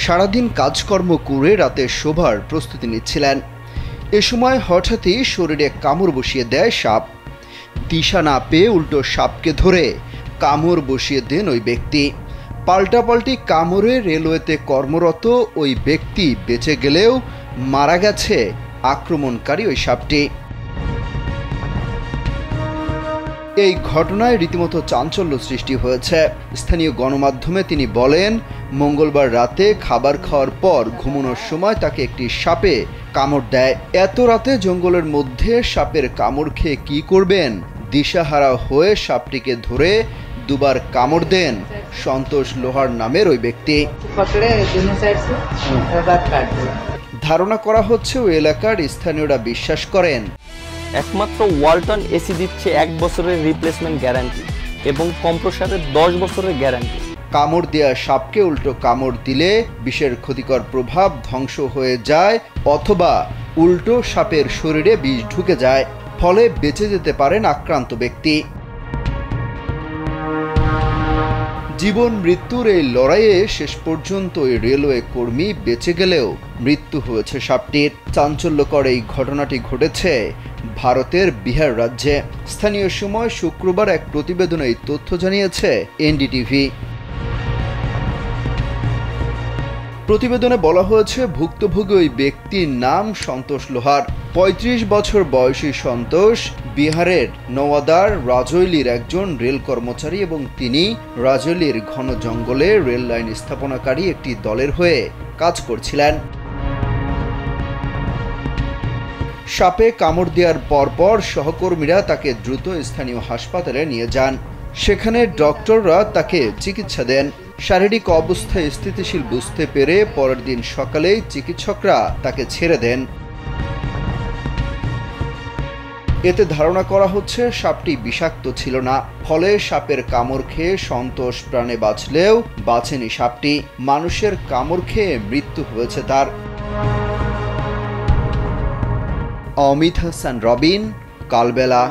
সারাদিন কাজকর্ম করে রাতে শোবার প্রস্তুতি নিচ্ছিলেন। এ সময় হঠাৎই শরীরে কামড় বসিয়ে দেয় সাপ। দিশা না পেয়ে উল্টো সাপকে ধরে কামড় বসিয়ে দেন ওই ব্যক্তি। পাল্টাপাল্টি কামড়ে রেলওয়েতে কর্মরত ওই ব্যক্তি বেঁচে গেলেও মারা গেছে আক্রমণকারী ওই সাপটি। এই ঘটনায় রীতিমতো চাঞ্চল্য সৃষ্টি হয়েছে। স্থানীয় গণমাধ্যমে তিনি বলেন, মঙ্গলবার রাতে খাবার খাওয়ার পর ঘুমানোর সময় তাকে একটি সাপে কামড় দেয়। এত রাতে জঙ্গলের মধ্যে সাপের কামড় খেয়ে কি করবেন? দিশাহারা হয়ে সাপটিকে ধরে দুবার কামড় দেন সন্তোষ লোহার নামের ওই ব্যক্তি। ধারণা করা হচ্ছে ওই এলাকার স্থানীয়রা বিশ্বাস করেন একমাত্র ওয়ালটন এসি দিচ্ছে 1 বছরের রিপ্লেসমেন্ট গ্যারান্টি এবং কম্প্রেসারের 10 বছরের গ্যারান্টি। কামড় দেওয়া সাপকে উল্টো কামড় দিলে বিষের ক্ষতিকর প্রভাব ধ্বংস হয়ে যায় অথবা উল্টো সাপের শরীরে বিষ ঢুকে যায়, ফলে বেঁচে যেতে পারেন আক্রান্ত ব্যক্তি। জীবন মৃত্যুর এই লড়াইয়ে শেষ পর্যন্ত ওই রেলওয়ে কর্মী বেঁচে গেলেও মৃত্যু হয়েছে সাপটির। চাঞ্চল্যকর এই ঘটনাটি ঘটেছে ভারতের বিহার রাজ্যে। স্থানীয় সময় শুক্রবার এক প্রতিবেদনে এই তথ্য জানিয়েছে এনডিটিভি। প্রতিবেদনে বলা হয়েছে, ভুক্তভোগী ওই ব্যক্তির নাম সন্তোষ লোহার। 35 বছর বয়সী সন্তোষ বিহারের নওয়াদার রাজৌলির একজন রেল কর্মচারী এবং তিনি রাজৌলির ঘন জঙ্গলে রেল লাইন স্থাপনাকারী একটি দলের হয়ে কাজ করছিলেন। সাপে কামড় দেওয়ার পরপর সহকর্মীরা তাকে দ্রুত স্থানীয় হাসপাতালে নিয়ে যান। সেখানে ডক্টররা তাকে চিকিৎসা দেন। শারীরিক অবস্থা স্থিতিশীল বুঝতে পেরে পরের দিন সকালেই চিকিৎসকরা তাকে ছেড়ে দেন। এতে ধারণা করা হচ্ছে সাপটি বিষাক্ত ছিল না, ফলে সাপের কামড় খেয়ে সন্তোষ প্রাণে বাঁচলেও বাঁচেনি সাপটি। মানুষের কামড় খেয়ে মৃত্যু হয়েছে তার। অমিত হাসান রবিন, কালবেলা।